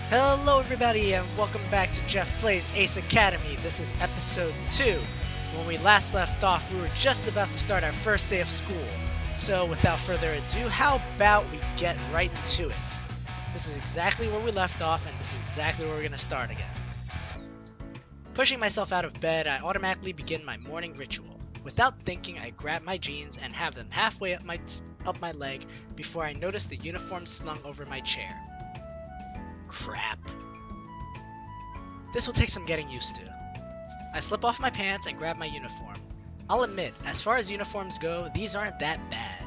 Hello everybody and welcome back to Jeff Plays Ace Academy. This is episode 2. When we last left off, we were just about to start our first day of school. So without further ado, how about we get right to it? This is exactly where we left off and this is exactly where we're going to start again. Pushing myself out of bed, I automatically begin my morning ritual. Without thinking, I grab my jeans and have them halfway up my leg before I notice the uniform slung over my chair. Crap. This will take some getting used to. I slip off my pants and grab my uniform. I'll admit, as far as uniforms go, these aren't that bad.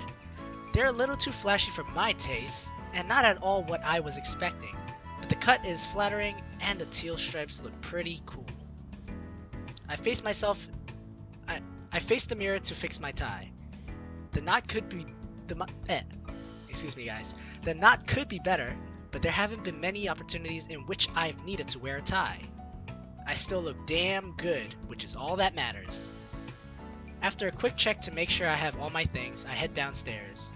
They're a little too flashy for my taste, and not at all what I was expecting, but the cut is flattering and the teal stripes look pretty cool. I face the mirror to fix my tie. The knot could be The knot could be better, but there haven't been many opportunities in which I've needed to wear a tie. I still look damn good, which is all that matters. After a quick check to make sure I have all my things, I head downstairs.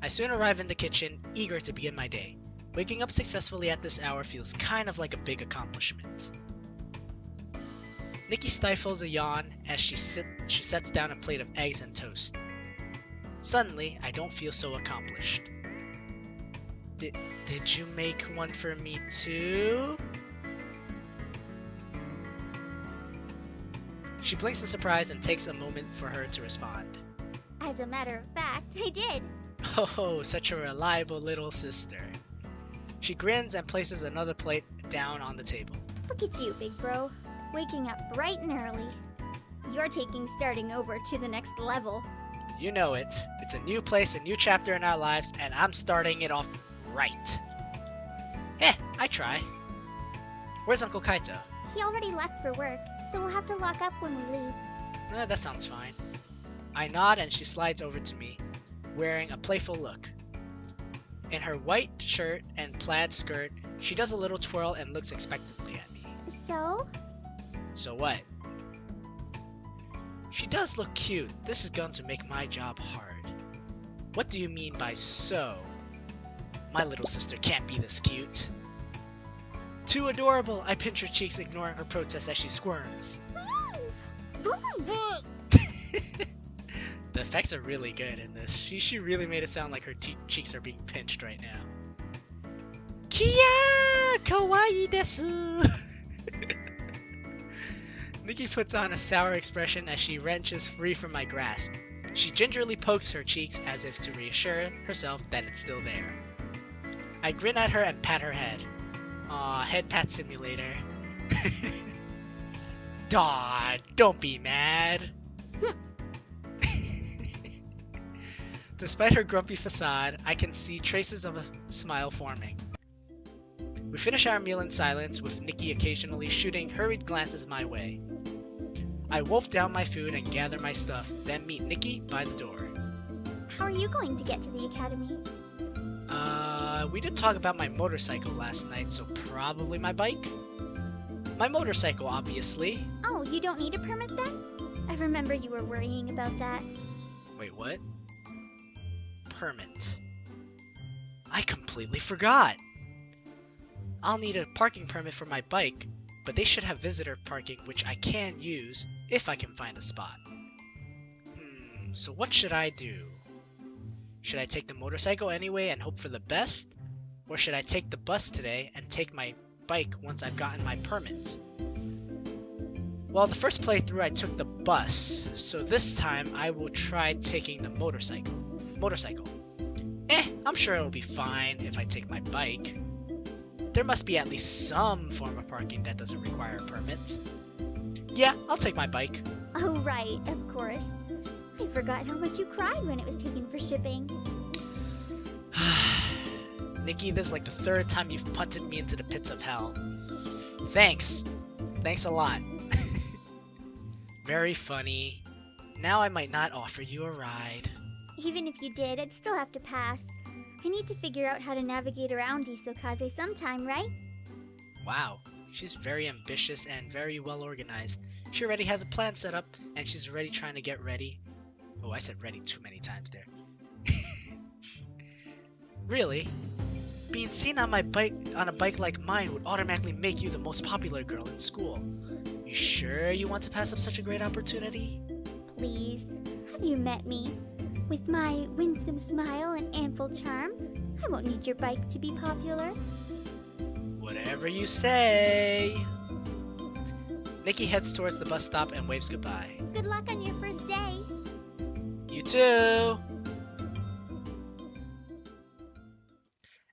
I soon arrive in the kitchen, eager to begin my day. Waking up successfully at this hour feels kind of like a big accomplishment. Nikki stifles a yawn as she sets down a plate of eggs and toast. Suddenly, I don't feel so accomplished. Did you make one for me too? She blinks in surprise and takes a moment for her to respond. As a matter of fact, I did. Oh, such a reliable little sister. She grins and places another plate down on the table. Look at you, big bro. Waking up bright and early. You're taking starting over to the next level. You know it. It's a new place, a new chapter in our lives, and I'm starting it off right. I try. Where's Uncle Kaito? He already left for work, so we'll have to lock up when we leave. That sounds fine. I nod and she slides over to me, wearing a playful look. In her white shirt and plaid skirt, she does a little twirl and looks expectantly at me. So? So what? She does look cute. This is going to make my job hard. What do you mean by so? My little sister can't be this cute. Too adorable! I pinch her cheeks, ignoring her protest as she squirms. The effects are really good in this. She really made it sound like her cheeks are being pinched right now. Kia! Kawaii desu! Nikki puts on a sour expression as she wrenches free from my grasp. She gingerly pokes her cheeks as if to reassure herself that it's still there. I grin at her and pat her head. Aw, head pat simulator. Daw, don't be mad. Despite her grumpy facade, I can see traces of a smile forming. We finish our meal in silence, with Nikki occasionally shooting hurried glances my way. I wolf down my food and gather my stuff, then meet Nikki by the door. How are you going to get to the academy? We did talk about my motorcycle last night, so probably my bike? My motorcycle, obviously. Oh, you don't need a permit then? I remember you were worrying about that. Wait, what? Permit. I completely forgot! I'll need a parking permit for my bike, but they should have visitor parking, which I can use if I can find a spot. So what should I do? Should I take the motorcycle anyway and hope for the best? Or should I take the bus today and take my bike once I've gotten my permit? Well, the first playthrough I took the bus, so this time I will try taking the motorcycle. I'm sure it'll be fine if I take my bike. There must be at least some form of parking that doesn't require a permit. Yeah, I'll take my bike. Oh, right, of course. I forgot how much you cried when it was taken for shipping. Nikki, this is like the third time you've punted me into the pits of hell. Thanks. Thanks a lot. Very funny. Now I might not offer you a ride. Even if you did, I'd still have to pass. I need to figure out how to navigate around Isokaze sometime, right? Wow, she's very ambitious and very well organized. She already has a plan set up, and she's already trying to get ready. Oh, I said ready too many times there. Really? Being seen on a bike like mine would automatically make you the most popular girl in school. You sure you want to pass up such a great opportunity? Please, have you met me? With my winsome smile and ample charm, I won't need your bike to be popular. Whatever you say. Nikki heads towards the bus stop and waves goodbye. Good luck on your first day. You too!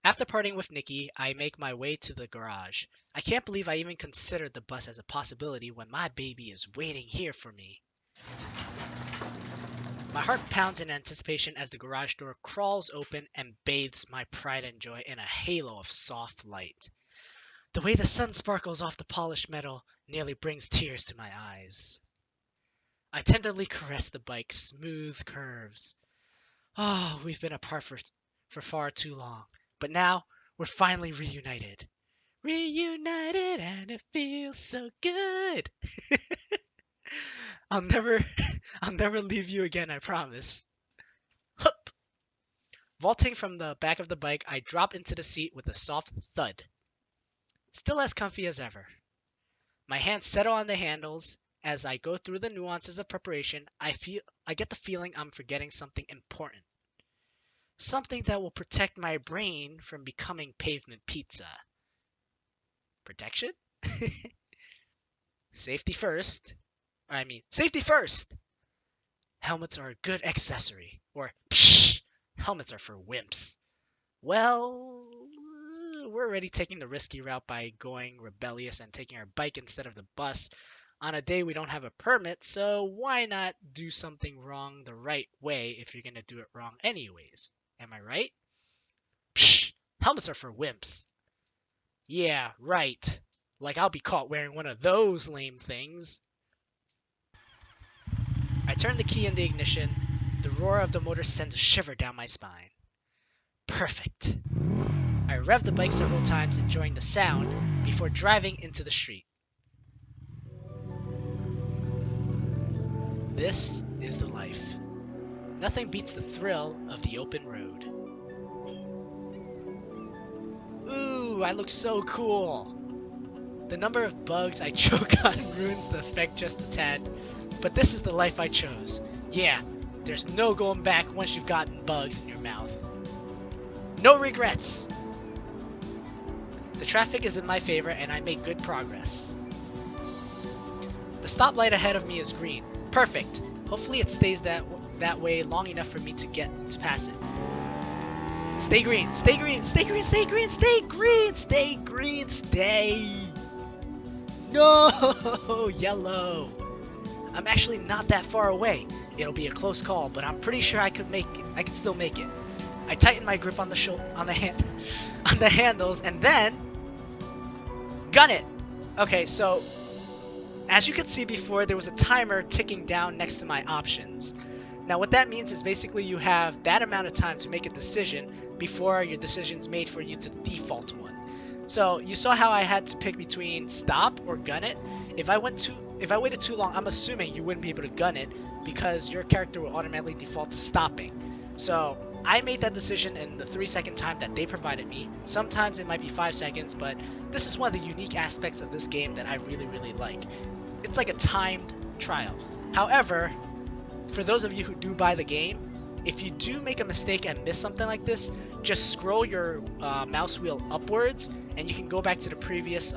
After parting with Nikki, I make my way to the garage. I can't believe I even considered the bus as a possibility when my baby is waiting here for me. My heart pounds in anticipation as the garage door crawls open and bathes my pride and joy in a halo of soft light. The way the sun sparkles off the polished metal nearly brings tears to my eyes. I tenderly caress the bike's smooth curves. Oh, we've been apart for far too long, but now we're finally reunited. Reunited and it feels so good. I'll never leave you again, I promise. Hup! Vaulting from the back of the bike, I drop into the seat with a soft thud. Still as comfy as ever. My hands settle on the handles. As I go through the nuances of preparation, I get the feeling I'm forgetting something important. Something that will protect my brain from becoming pavement pizza. Protection? Safety first. Safety first! Helmets are a good accessory. Or, psh! Helmets are for wimps. Well, we're already taking the risky route by going rebellious and taking our bike instead of the bus on a day we don't have a permit, so why not do something wrong the right way if you're gonna do it wrong anyways? Am I right? Psh! Helmets are for wimps. Yeah, right. Like I'll be caught wearing one of those lame things. I turn the key in the ignition. The roar of the motor sends a shiver down my spine. Perfect. I rev the bike several times, enjoying the sound, before driving into the street. This is the life. Nothing beats the thrill of the open road. Ooh, I look so cool. The number of bugs I choke on ruins the effect just a tad, but this is the life I chose. Yeah, there's no going back once you've gotten bugs in your mouth. No regrets! The traffic is in my favor and I make good progress. The stoplight ahead of me is green. Perfect. Hopefully it stays that way long enough for me to pass it. Stay green, stay green, stay green, stay green, stay green, stay green, stay. No, yellow. I'm actually not that far away. It'll be a close call, but I'm pretty sure I could still make it. I tighten my grip on the handles and then gun it. Okay, so as you could see before, there was a timer ticking down next to my options. Now what that means is basically you have that amount of time to make a decision before your decision's made for you to default one. So you saw how I had to pick between stop or gun it. If I waited too long, I'm assuming you wouldn't be able to gun it because your character will automatically default to stopping. So I made that decision in the 3-second time that they provided me. Sometimes it might be 5 seconds, but this is one of the unique aspects of this game that I really, really like. It's like a timed trial. However, for those of you who do buy the game, if you do make a mistake and miss something like this, just scroll your mouse wheel upwards and you can go back to the previous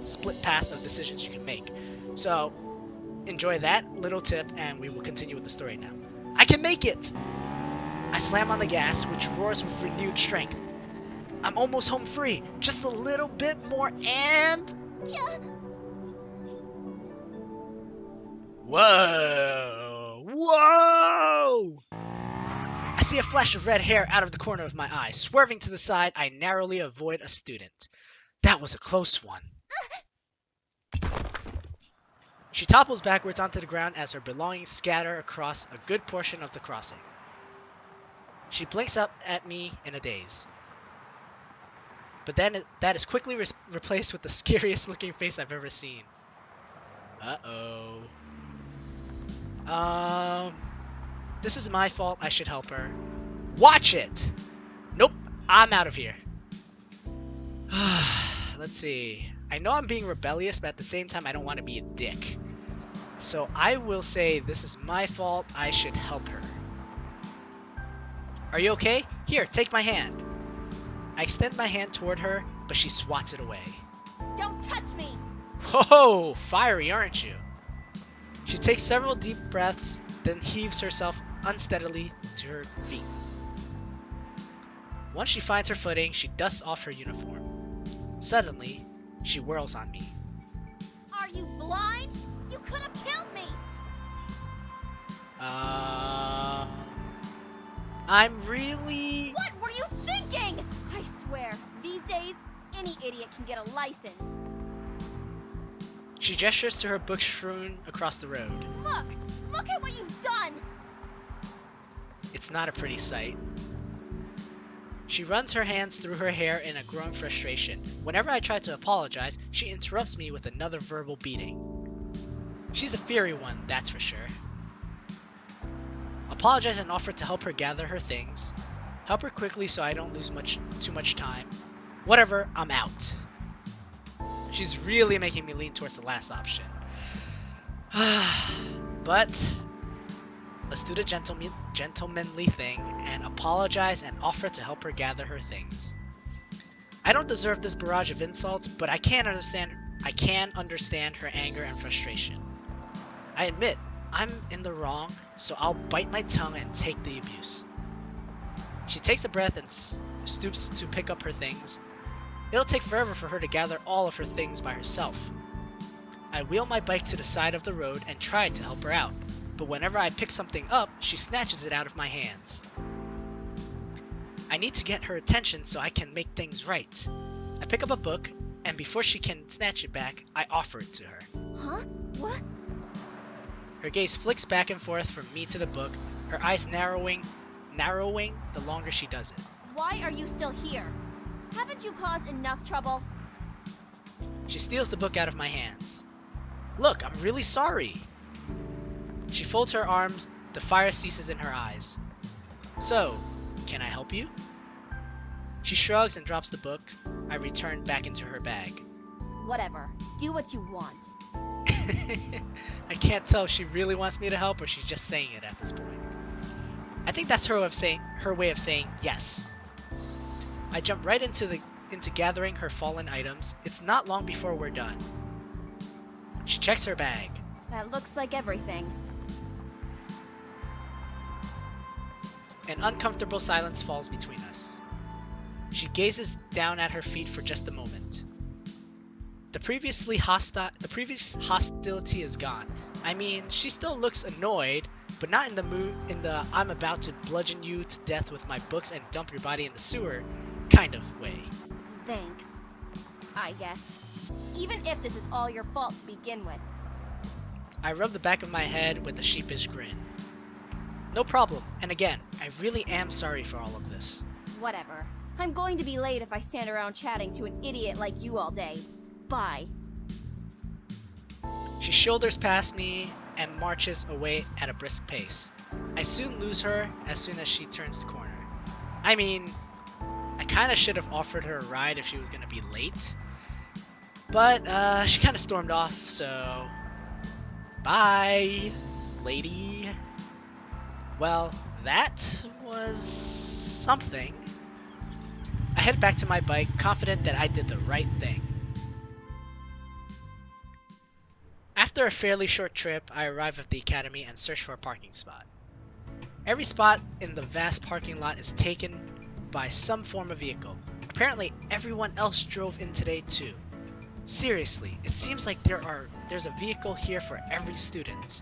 split path of decisions you can make. So enjoy that little tip and we will continue with the story now. I can make it! I slam on the gas, which roars with renewed strength. I'm almost home free. Just a little bit more and... Yeah. Whoa! Whoa! I see a flash of red hair out of the corner of my eye. Swerving to the side, I narrowly avoid a student. That was a close one. She topples backwards onto the ground as her belongings scatter across a good portion of the crossing. She blinks up at me in a daze. But then that is quickly replaced with the scariest looking face I've ever seen. Uh-oh. This is my fault. I should help her. Watch it! Nope. I'm out of here. Let's see. I know I'm being rebellious, but at the same time, I don't want to be a dick. So I will say this is my fault. I should help her. Are you okay? Here, take my hand. I extend my hand toward her, but she swats it away. Don't touch me! Ho, fiery, aren't you? She takes several deep breaths, then heaves herself unsteadily to her feet. Once she finds her footing, she dusts off her uniform. Suddenly, she whirls on me. Are you blind? You could have killed me! I'm really... What were you thinking? I swear, these days, any idiot can get a license. She gestures to her books strewn across the road. Look! Look at what you've done! It's not a pretty sight. She runs her hands through her hair in a growing frustration. Whenever I try to apologize, she interrupts me with another verbal beating. She's a fiery one, that's for sure. Apologize and offer to help her gather her things. Help her quickly so I don't lose too much time. Whatever, I'm out. She's really making me lean towards the last option. But let's do the gentlemanly thing and apologize and offer to help her gather her things. I don't deserve this barrage of insults, but I can understand her anger and frustration. I admit, I'm in the wrong, so I'll bite my tongue and take the abuse. She takes a breath and stoops to pick up her things. It'll take forever for her to gather all of her things by herself. I wheel my bike to the side of the road and try to help her out, but whenever I pick something up, she snatches it out of my hands. I need to get her attention so I can make things right. I pick up a book, and before she can snatch it back, I offer it to her. Huh? What? Her gaze flicks back and forth from me to the book, her eyes narrowing the longer she does it. Why are you still here? Haven't you caused enough trouble? She steals the book out of my hands. Look, I'm really sorry. She folds her arms, the fire ceases in her eyes. So, can I help you? She shrugs and drops the book. I return back into her bag. Whatever. Do what you want. I can't tell if she really wants me to help or she's just saying it at this point. I think that's her way of saying yes. I jump right into gathering her fallen items. It's not long before we're done. She checks her bag. That looks like everything. An uncomfortable silence falls between us. She gazes down at her feet for just a moment. The previous hostility is gone. I mean, she still looks annoyed, but not in the I'm about to bludgeon you to death with my books and dump your body in the sewer kind of way. Thanks. I guess. Even if this is all your fault to begin with. I rub the back of my head with a sheepish grin. No problem, and again, I really am sorry for all of this. Whatever. I'm going to be late if I stand around chatting to an idiot like you all day. Bye. She shoulders past me and marches away at a brisk pace. I soon lose her as soon as she turns the corner. I mean, I kinda should have offered her a ride if she was gonna be late. But, she kinda stormed off, so... Bye, lady. Well, that was something. I head back to my bike, confident that I did the right thing. After a fairly short trip, I arrive at the academy and search for a parking spot. Every spot in the vast parking lot is taken by some form of vehicle. Apparently, everyone else drove in today too. Seriously, it seems like there's a vehicle here for every student.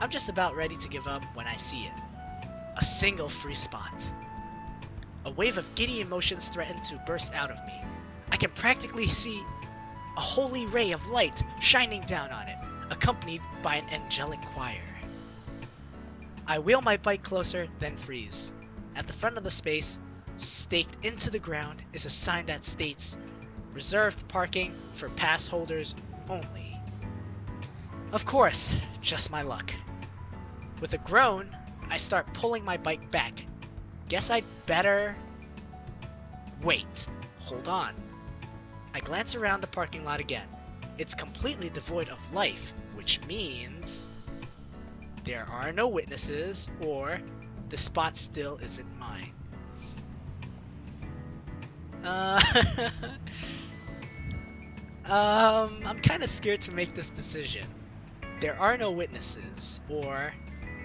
I'm just about ready to give up when I see it. A single free spot. A wave of giddy emotions threaten to burst out of me. I can practically see a holy ray of light shining down on it, accompanied by an angelic choir. I wheel my bike closer, then freeze. At the front of the space, staked into the ground, is a sign that states, "Reserved parking for pass holders only." Of course, just my luck. With a groan, I start pulling my bike back. Guess I'd better... Wait. Hold on. I glance around the parking lot again. It's completely devoid of life, which means... there are no witnesses, or the spot still isn't mine. I'm kind of scared to make this decision. There are no witnesses, or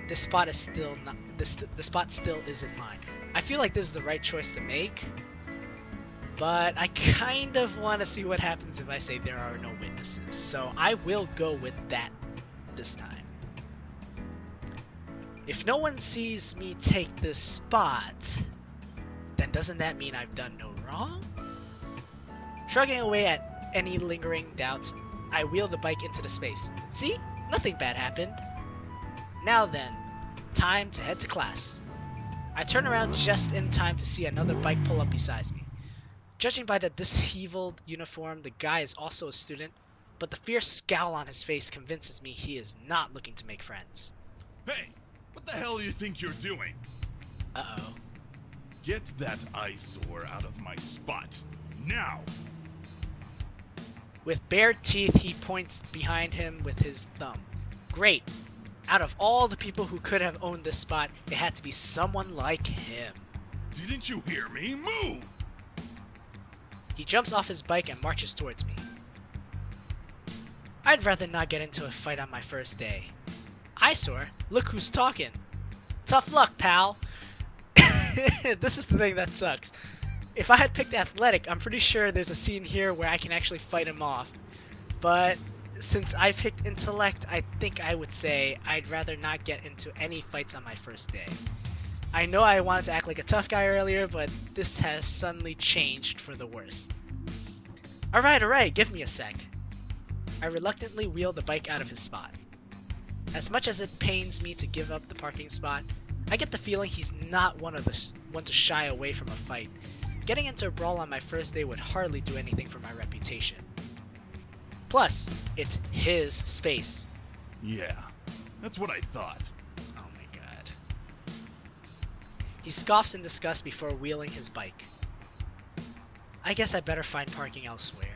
the spot is still not. The spot still isn't mine. I feel like this is the right choice to make, but I kind of want to see what happens if I say there are no witnesses. So I will go with that this time. If no one sees me take this spot, then doesn't that mean I've done no wrong? Shrugging away at any lingering doubts, I wheel the bike into the space. See? Nothing bad happened. Now then, time to head to class. I turn around just in time to see another bike pull up beside me. Judging by the disheveled uniform, the guy is also a student, but the fierce scowl on his face convinces me he is not looking to make friends. Hey, what the hell do you think you're doing? Uh-oh. Get that eyesore out of my spot, now! With bared teeth, he points behind him with his thumb. Great. Out of all the people who could have owned this spot, it had to be someone like him. Didn't you hear me? Move! He jumps off his bike and marches towards me. I'd rather not get into a fight on my first day. Eyesore? Look who's talking. Tough luck, pal. This is the thing that sucks. If I had picked athletic, I'm pretty sure there's a scene here where I can actually fight him off. But since I picked intellect, I think I would say I'd rather not get into any fights on my first day. I know I wanted to act like a tough guy earlier, but this has suddenly changed for the worst. Alright, give me a sec. I reluctantly wheel the bike out of his spot. As much as it pains me to give up the parking spot, I get the feeling he's not one to shy away from a fight. Getting into a brawl on my first day would hardly do anything for my reputation. Plus, it's his space. Yeah, that's what I thought. Oh my god. He scoffs in disgust before wheeling his bike. I guess I better find parking elsewhere.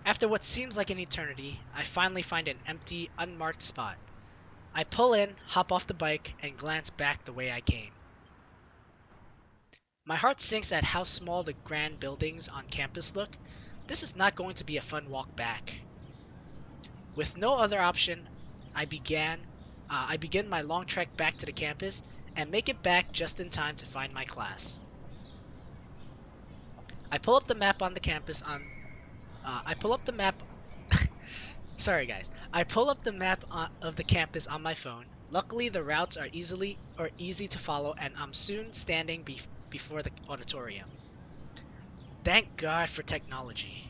After what seems like an eternity, I finally find an empty, unmarked spot. I pull in, hop off the bike, and glance back the way I came. My heart sinks at how small the grand buildings on campus look. This is not going to be a fun walk back. With no other option, I begin my long trek back to the campus and make it back just in time to find my class. I pull up the map on the campus on. I pull up the map. Sorry guys. I pull up the map of the campus on my phone. Luckily, the routes are easy to follow, and I'm soon standing before the auditorium. Thank God for technology.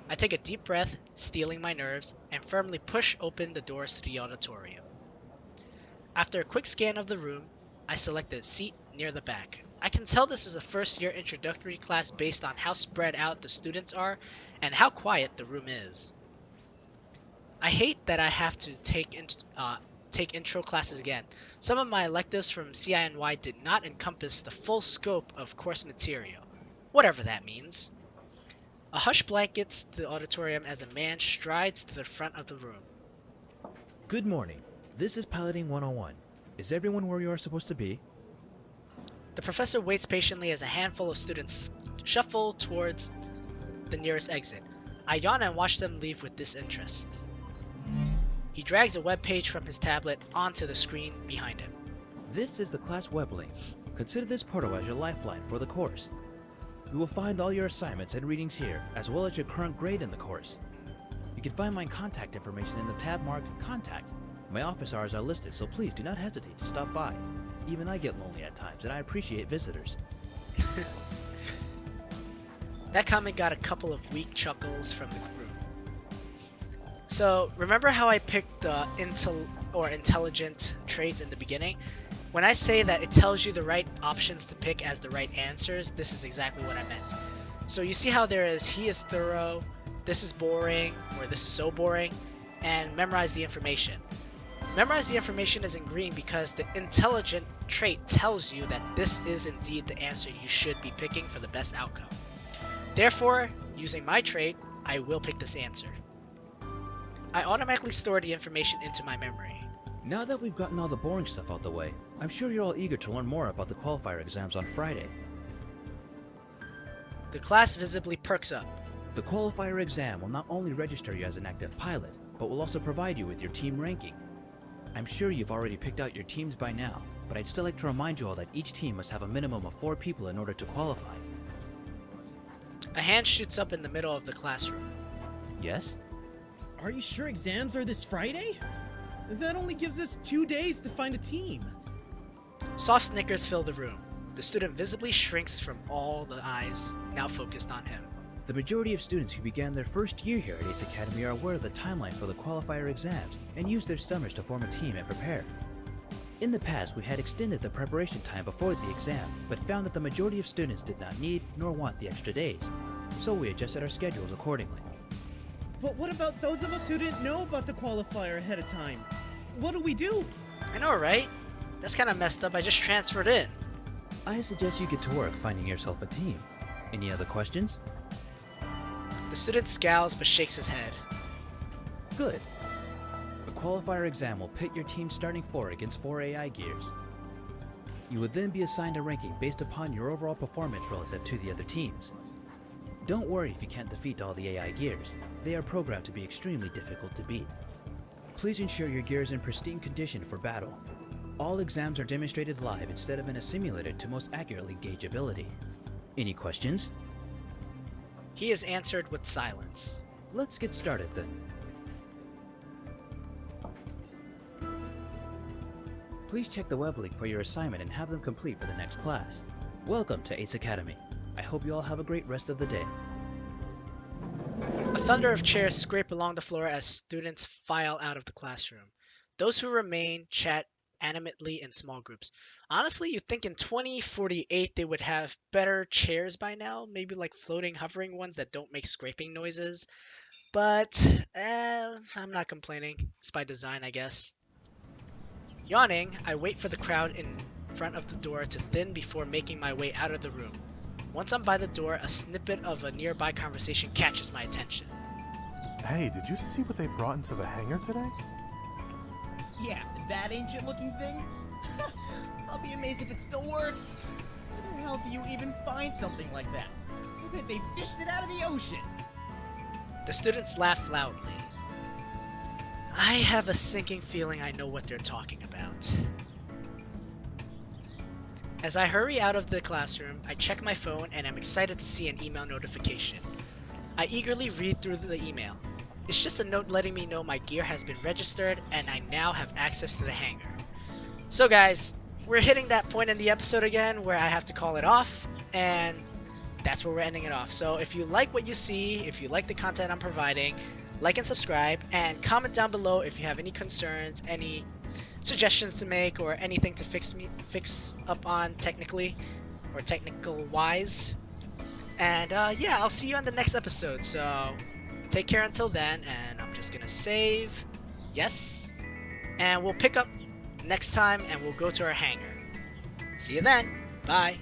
I take a deep breath, steeling my nerves, and firmly push open the doors to the auditorium. After a quick scan of the room, I select a seat near the back. I can tell this is a first-year introductory class based on how spread out the students are and how quiet the room is. I hate that I have to take intro classes again. Some of my electives from CINY did not encompass the full scope of course material, whatever that means. A hush blankets the auditorium as a man strides to the front of the room. Good morning. This is Piloting 101. Is everyone where you are supposed to be? The professor waits patiently as a handful of students shuffle towards the nearest exit. I yawn and watch them leave with disinterest. He drags a web page from his tablet onto the screen behind him. This is the class web link. Consider this portal as your lifeline for the course. You will find all your assignments and readings here, as well as your current grade in the course. You can find my contact information in the tab marked Contact. My office hours are listed, so please do not hesitate to stop by. Even I get lonely at times, and I appreciate visitors. That comment got a couple of weak chuckles from the group. So, remember how I picked the intelligent traits in the beginning? When I say that it tells you the right options to pick as the right answers, this is exactly what I meant. So you see how there is he is thorough, this is boring, or this is so boring? and memorize the information. Memorize the information is in green because the intelligent trait tells you that this is indeed the answer you should be picking for the best outcome. Therefore, using my trait, I will pick this answer. I automatically store the information into my memory. Now that we've gotten all the boring stuff out the way, I'm sure you're all eager to learn more about the qualifier exams on Friday. The class visibly perks up. The qualifier exam will not only register you as an active pilot, but will also provide you with your team ranking. I'm sure you've already picked out your teams by now, but I'd still like to remind you all that each team must have a minimum of 4 people in order to qualify. A hand shoots up in the middle of the classroom. Yes? Are you sure exams are this Friday? That only gives us 2 days to find a team. Soft snickers fill the room. The student visibly shrinks from all the eyes now focused on him. The majority of students who began their first year here at Ace Academy are aware of the timeline for the qualifier exams and use their summers to form a team and prepare. In the past, we had extended the preparation time before the exam, but found that the majority of students did not need nor want the extra days, so we adjusted our schedules accordingly. But what about those of us who didn't know about the qualifier ahead of time? What do we do? I know, right? That's kind of messed up. I just transferred in. I suggest you get to work finding yourself a team. Any other questions? The student scowls but shakes his head. Good. The qualifier exam will pit your team's starting 4 against 4 AI gears. You will then be assigned a ranking based upon your overall performance relative to the other teams. Don't worry if you can't defeat all the AI gears. They are programmed to be extremely difficult to beat. Please ensure your gear is in pristine condition for battle. All exams are demonstrated live instead of in a simulator to most accurately gauge ability. Any questions? He is answered with silence. Let's get started then. Please check the web link for your assignment and have them complete for the next class. Welcome to Ace Academy. I hope you all have a great rest of the day. A thunder of chairs scrape along the floor as students file out of the classroom. Those who remain chat animately in small groups. Honestly, you'd think in 2048 they would have better chairs by now, maybe like floating, hovering ones that don't make scraping noises. But, I'm not complaining. It's by design, I guess. Yawning, I wait for the crowd in front of the door to thin before making my way out of the room. Once I'm by the door, a snippet of a nearby conversation catches my attention. Hey, did you see what they brought into the hangar today? Yeah, that ancient-looking thing? I'll be amazed if it still works. Where the hell do you even find something like that? I bet they fished it out of the ocean. The students laugh loudly. I have a sinking feeling I know what they're talking about. As I hurry out of the classroom, I check my phone and am excited to see an email notification. I eagerly read through the email. It's just a note letting me know my gear has been registered and I now have access to the hangar. So guys, we're hitting that point in the episode again where I have to call it off, and that's where we're ending it off. So if you like what you see, if you like the content I'm providing, like and subscribe, and comment down below if you have any concerns, any suggestions to make, or anything to fix up on technically or technical wise. And yeah, I'll see you on the next episode. So take care until then, and I'm just gonna save yes, and we'll pick up next time and we'll go to our hangar. See you then. Bye.